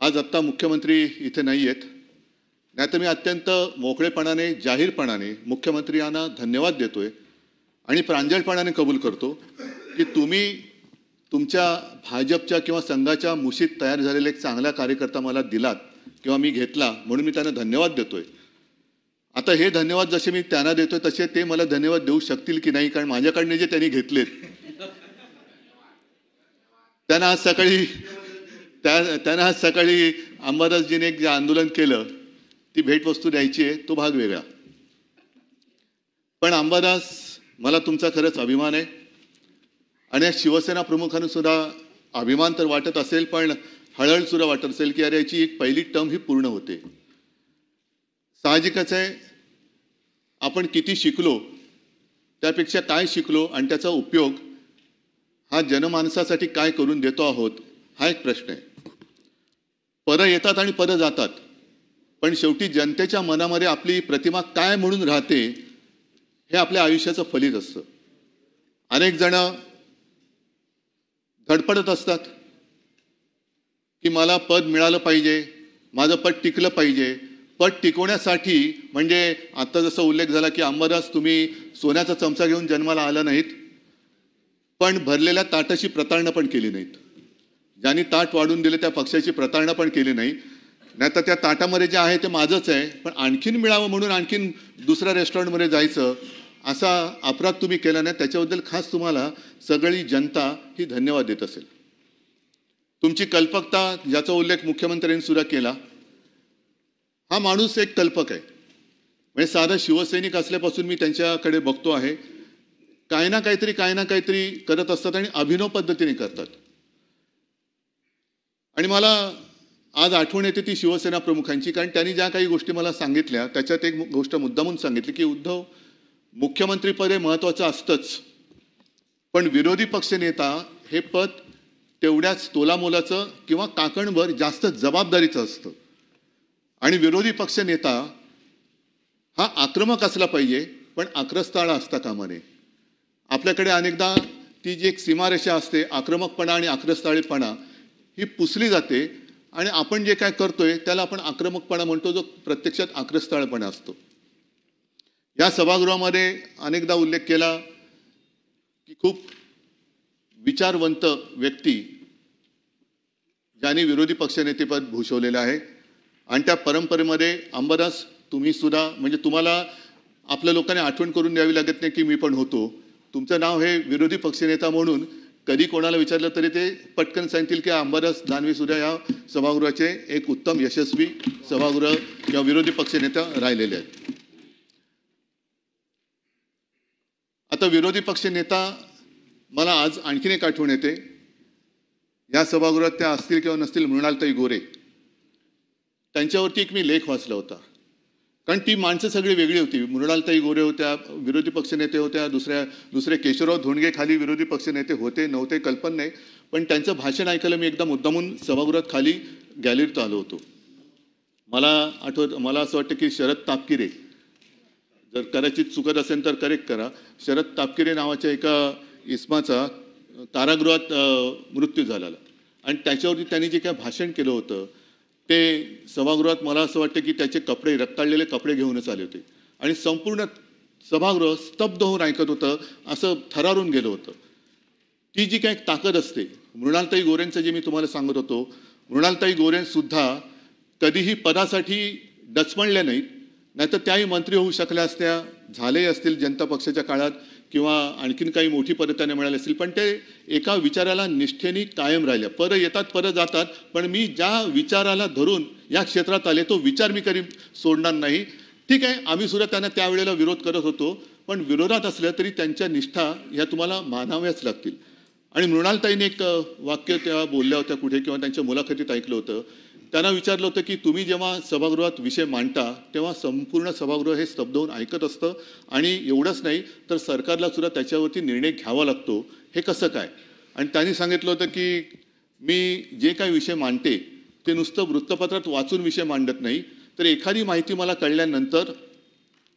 आज आत्ता मुख्यमंत्री इथे नाही आहेत, नाहीतर मी अत्यंत मोकळेपणाने जाहीरपणाने मुख्यमंत्र्यांना धन्यवाद देतोय आणि प्रांजळपणाने कबूल करतो की तुम्ही तुमच्या भाजपच्या किंवा संघाच्या मुशीत तयार झालेला एक चांगला कार्यकर्ता मला दिलात किंवा मी घेतला, म्हणून मी त्यांना धन्यवाद देतोय. आता हे धन्यवाद जसे मी त्यांना देतोय तसे ते मला धन्यवाद देऊ शकतील की नाही, कारण माझ्याकडनं जे त्यांनी घेतलेत त्यांना आज सकाळी अंबादासजीने एक जे आंदोलन केलं ती भेटवस्तू द्यायची आहे, तो भाग वेगळा. पण अंबादास, मला तुमचा खरंच अभिमान आहे आणि या शिवसेना प्रमुखांना सुद्धा अभिमान तर वाटत असेल, पण हळहळ सुद्धा वाटत असेल की अरे याची एक पहिली टर्म ही पूर्ण होते. साहजिकच आहे, आपण किती शिकलो त्यापेक्षा काय शिकलो आणि त्याचा उपयोग हा जनमानसासाठी काय करून देतो आहोत हा एक प्रश्न आहे. पदं येतात आणि पदं जातात, पण शेवटी जनतेच्या मनामध्ये आपली प्रतिमा काय म्हणून राहते हे आपल्या आयुष्याचं फलित असतं. अनेक जण धडपडत असतात की मला पद मिळालं पाहिजे, माझं पद टिकलं पाहिजे. पद टिकवण्यासाठी म्हणजे आता जसा उल्लेख झाला की अंबादास तुम्ही सोन्याचा चमचा घेऊन जन्माला आला नाहीत, पण भरलेल्या ताटाची प्रतारणा पण केली नाहीत. ज्यांनी ताट वाढून दिले त्या पक्षाची प्रतारणा पण केली नाही. नाहीतर त्या ताटामध्ये जे आहे ते माझंच आहे, पण आणखीन मिळावं म्हणून आणखीन दुसऱ्या रेस्टॉरंटमध्ये जायचं असा अपराध तुम्ही केला नाही. त्याच्याबद्दल खास तुम्हाला सगळी जनता ही धन्यवाद देत असेल. तुमची कल्पकता ज्याचा उल्लेख मुख्यमंत्र्यांनी सुद्धा केला, हा माणूस एक कल्पक आहे. म्हणजे साधा शिवसैनिक असल्यापासून मी त्यांच्याकडे बघतो आहे, काही ना काहीतरी करत असतात आणि अभिनव पद्धतीने करतात. आणि मला आज आठवण येते ती शिवसेना प्रमुखांची, कारण त्यांनी ज्या काही गोष्टी मला सांगितल्या त्याच्यात एक गोष्ट मुद्दामून सांगितली की उद्धव, मुख्यमंत्रीपद हे महत्त्वाचं असतंच, पण विरोधी पक्षनेता हे पद तेवढ्याच तोलामोलाचं किंवा काकणभर जास्त जबाबदारीचं असतं. आणि विरोधी पक्षनेता हा आक्रमक असला पाहिजे, पण आक्रस्ताळा असता कामा नये. आपल्याकडे अनेकदा ती जी एक सीमारेषा असते, आक्रमकपणा आणि आक्रस्ताळेपणा ही पुसली जाते आणि आपण जे काय करतोय त्याला आपण आक्रमकपणा म्हणतो, जो प्रत्यक्षात आक्रस्ताळपणा असतो. या सभागृहामध्ये अनेकदा उल्लेख केला की खूप विचारवंत व्यक्ती ज्यांनी विरोधी पक्षनेतेपद भूषवलेलं आहे आणि त्या परंपरेमध्ये अंबादास तुम्ही सुद्धा, म्हणजे तुम्हाला आपल्या लोकांनी आठवण करून द्यावी लागत नाही की मी पण होतो. तुमचं नाव हे विरोधी पक्षनेता म्हणून कधी कोणाला विचारलं तरी ते पटकन सांगतील की अंबादास दानवे सुद्धा या सभागृहाचे एक उत्तम यशस्वी सभागृह किंवा विरोधी पक्षनेता राहिलेले आहेत. आता विरोधी पक्षनेता मला आज आणखीन एक आठवण येते. या सभागृहात त्या असतील किंवा नसतील, मृणालताई गोरे, त्यांच्यावरती एक मी लेख वाचला होता. कारण ती माणसं सगळी वेगळी होती. मृणालताई गोरे होत्या, विरोधी पक्षनेते होत्या, दुसरे केशवराव धोंडगे खाली विरोधी पक्षनेते होते नव्हते कल्पना नाही, पण त्यांचं भाषण ऐकायला मी एकदा मुद्दामून सभागृहात खाली गॅलरीत आलो होतो. मला असं वाटतं की शरद तापकिरे, जर कदाचित चुकत असेल तर करेक्ट करा, शरद तापकिरे नावाच्या एका इसमाचा कारागृहात मृत्यू झाला आणि त्याच्यावरती त्यांनी जे काय भाषण केलं होतं ते सभागृहात मला असं वाटतं की त्याचे कपडे, रक्ताळलेले कपडे घेऊनच आले होते आणि संपूर्ण सभागृह स्तब्ध होऊन ऐकत होतं, असं थरारून गेलं होतं. ती जी काही ताकद असते, मृणालताई गोरेंचं जे मी तुम्हाला सांगत होतो, मृणालताई गोरेंसुद्धा कधीही पदासाठी डचमळल्या नाहीत. नाहीतर त्याही मंत्री होऊ शकल्या असत्या, झाले असतील जनता पक्षाच्या काळात किंवा आणखीन काही मोठी पदं त्यांना मिळाली असतील, पण ते एका विचाराला निष्ठेने कायम राहिल्या. पदं येतात पदं जातात, पण मी ज्या विचाराला धरून या क्षेत्रात आले तो विचार मी कधी सोडणार नाही. ठीक आहे, आम्ही सुद्धा त्यांना त्यावेळेला विरोध करत होतो, पण विरोधात असल्या तरी त्यांच्या निष्ठा ह्या तुम्हाला मानाव्याच लागतील. आणि मृणालताईने एक वाक्य त्या बोलल्या होत्या कुठे किंवा त्यांच्या मुलाखतीत ऐकलं होतं. त्यांना विचारलं होतं की तुम्ही जेव्हा सभागृहात विषय मांडता तेव्हा संपूर्ण सभागृह हे स्तब्ध होऊन ऐकत असतं आणि एवढंच नाही तर सरकारला सुद्धा त्याच्यावरती निर्णय घ्यावा लागतो, हे कसं काय? आणि त्यांनी सांगितलं होतं की मी जे काही विषय मांडते ते नुसतं वृत्तपत्रात वाचून विषय मांडत नाही, तर एखादी माहिती मला कळल्यानंतर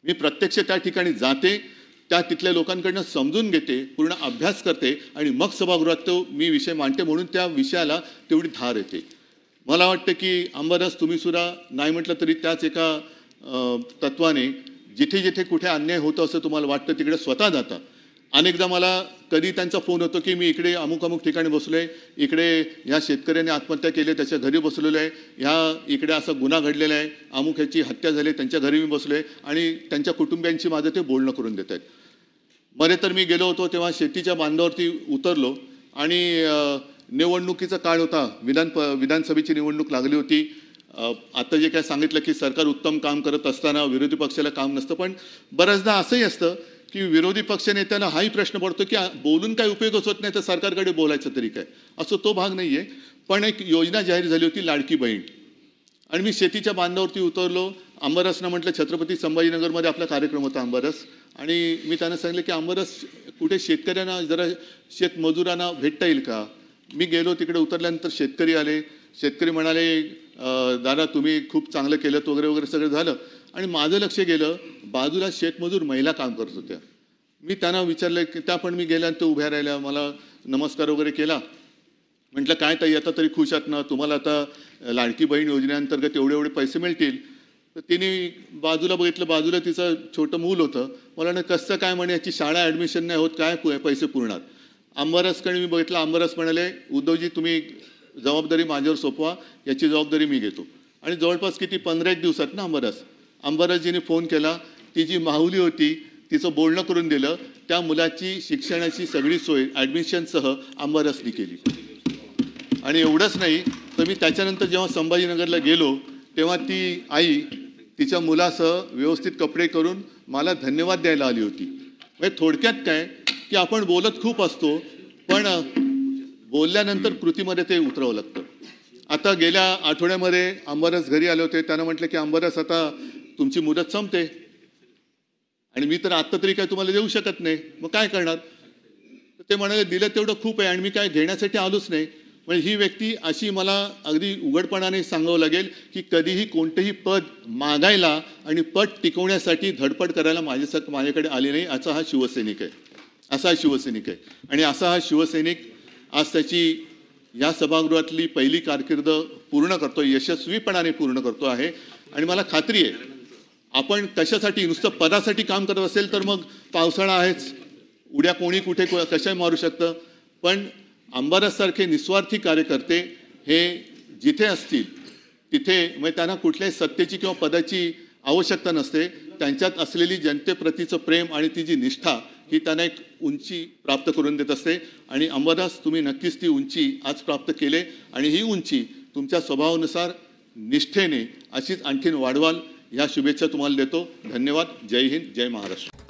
मी प्रत्यक्ष त्या ठिकाणी जाते, त्या तिथल्या लोकांकडनं समजून घेते, पूर्ण अभ्यास करते आणि मग सभागृहात तो मी विषय मांडते, म्हणून त्या विषयाला तेवढी धार येते. मला वाटतं की अंबादास तुम्ही सुद्धा नाही म्हटलं तरी त्याच एका तत्वाने जिथे जिथे कुठे अन्याय होतो असं तुम्हाला वाटतं तिकडे स्वतः जाता. अनेकदा मला कधी त्यांचा फोन होतो की मी इकडे अमुक अमुक ठिकाणी बसलोय, इकडे ह्या शेतकऱ्याने आत्महत्या केली त्याच्या घरी बसलेलो आहे, इकडे असा गुन्हा घडलेला आहे, अमुक ह्याची हत्या झाली त्यांच्या घरी मी बसलोय आणि त्यांच्या कुटुंबियांची माझं ते बोलणं करून देत आहेत. मध्ये तर मी गेलो होतो तेव्हा शेतीच्या बांधावरती उतरलो आणि निवडणुकीचा काळ होता, विधानसभेची निवडणूक लागली होती. आता जे काय सांगितलं की सरकार उत्तम काम करत असताना विरोधी पक्षाला काम नसतं, पण बऱ्याचदा असंही असतं की विरोधी पक्ष नेत्याला हाही प्रश्न पडतो की बोलून काय उपयोगच होत नाही तर सरकारकडे बोलायचं तरी काय, असं तो भाग नाही आहे. पण एक योजना जाहीर झाली होती लाडकी बहीण आणि मी शेतीच्या बांधावरती उतरलो. अंबादासनं म्हटलं छत्रपती संभाजीनगरमध्ये आपला कार्यक्रम होता अंबादास, आणि मी त्यांना सांगितलं की अंबादास कुठे शेतकऱ्यांना जरा शेतमजुरांना भेटता येईल का. मी गेलो तिकडे उतरल्यानंतर शेतकरी आले, शेतकरी म्हणाले दादा तुम्ही खूप चांगलं केलं वगैरे वगैरे सगळं झालं. आणि माझं लक्ष गेलं बाजूला शेतमजूर महिला काम करत होत्या. मी त्यांना विचारलं की त्या पण मी गेल्यानंतर उभ्या राहिल्या, मला नमस्कार वगैरे केला. म्हटलं काय ताई आता तरी खुश आहात ना, तुम्हाला आता लाडकी बहीण योजनेअंतर्गत एवढे एवढे पैसे मिळतील. तर तिने बाजूला बघितलं, बाजूला तिचं छोटं मूल होतं. मला ना कसं काय म्हणे याची शाळा ॲडमिशन नाही होत, काय पैसे पुरणार. अंबादासकडे मी बघितलं, अंबादास म्हणाले उद्धवजी तुम्ही जबाबदारी माझ्यावर सोपवा, याची जबाबदारी मी घेतो. आणि जवळपास किती 15 दिवसात ना अंबादासजीने फोन केला, ती जी माहुली होती तिचं बोलणं करून दिलं, त्या मुलाची शिक्षणाची सगळी सोय ॲडमिशनसह अंबादासनी केली. आणि एवढंच नाही तर मी त्याच्यानंतर जेव्हा संभाजीनगरला गेलो तेव्हा ती आई तिच्या मुलासह व्यवस्थित कपडे करून मला धन्यवाद द्यायला आली होती. म्हणजे थोडक्यात काय की आपण बोलत खूप असतो पण बोलल्यानंतर कृतीमध्ये ते उतरावं लागतं. आता गेल्या आठवड्यामध्ये अंबादास घरी आले होते. त्यांना म्हटलं की अंबादास आता तुमची मुदत संपते आणि मी तर आत्ता तरी काय तुम्हाला देऊ शकत नाही, मग काय करणार. ते म्हणाले दिलं तेवढं खूप आहे आणि मी काय घेण्यासाठी आलोच नाही. म्हणजे ही व्यक्ती अशी मला अगदी उघडपणाने सांगावं लागेल की कधीही कोणतंही पद मागायला आणि पद टिकवण्यासाठी धडपड करायला माझ्याकडे आली नाही. असा हा शिवसैनिक आहे. आणि असा हा शिवसैनिक आज त्याची या सभागृहातली पहिली कारकीर्द पूर्ण करतो, यशस्वीपणाने पूर्ण करतो आहे. आणि मला खात्री आहे आपण कशासाठी नुसतं पदासाठी काम करत असेल तर मग पावसाळा आहेच, उद्या कोणी कुठे कशाही मारू शकतं. पण अंबादाससारखे निस्वार्थी कार्यकर्ते हे जिथे असतील तिथे म्हणजे त्यांना कुठल्याही सत्तेची किंवा पदाची आवश्यकता नसते. त्यांच्यात असलेली जनतेप्रतीचं प्रेम आणि ती जी निष्ठा ही त्यांना एक उंची प्राप्त करून देत असते. आणि अंबादास तुम्ही नक्कीच ती उंची आज प्राप्त केले आणि ही उंची तुमच्या स्वभावानुसार निष्ठेने अशीच आणखीन वाढवाल, ह्या शुभेच्छा तुम्हाला देतो. धन्यवाद. जय हिंद, जय महाराष्ट्र.